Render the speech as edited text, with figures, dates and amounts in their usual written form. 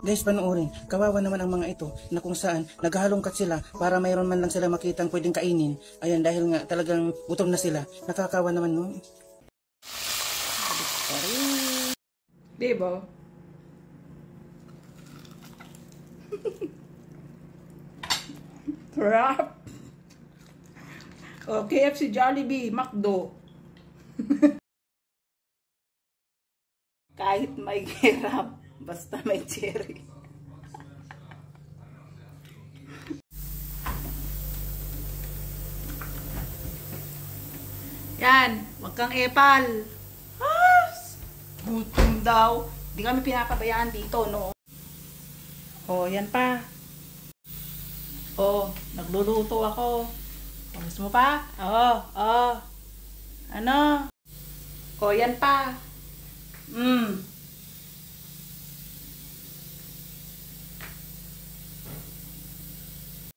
Guys, panoorin. Kawawa naman ang mga ito na kung saan naghahalongkat sila para mayroon man lang sila makitang pwedeng kainin. Ayan, dahil nga talagang gutom na sila. Nakakawa naman, no? Diba? Crap! O, KFC, Jollibee, McDo. Kahit may hirap, basta may cherry. Yan, wag kang epal. Gutom daw. Di kami pinapabayaan dito, no? Oh, yan pa. Oh, nagluluto ako. Gusto mo pa? Oh. Ano? Oh, yan pa.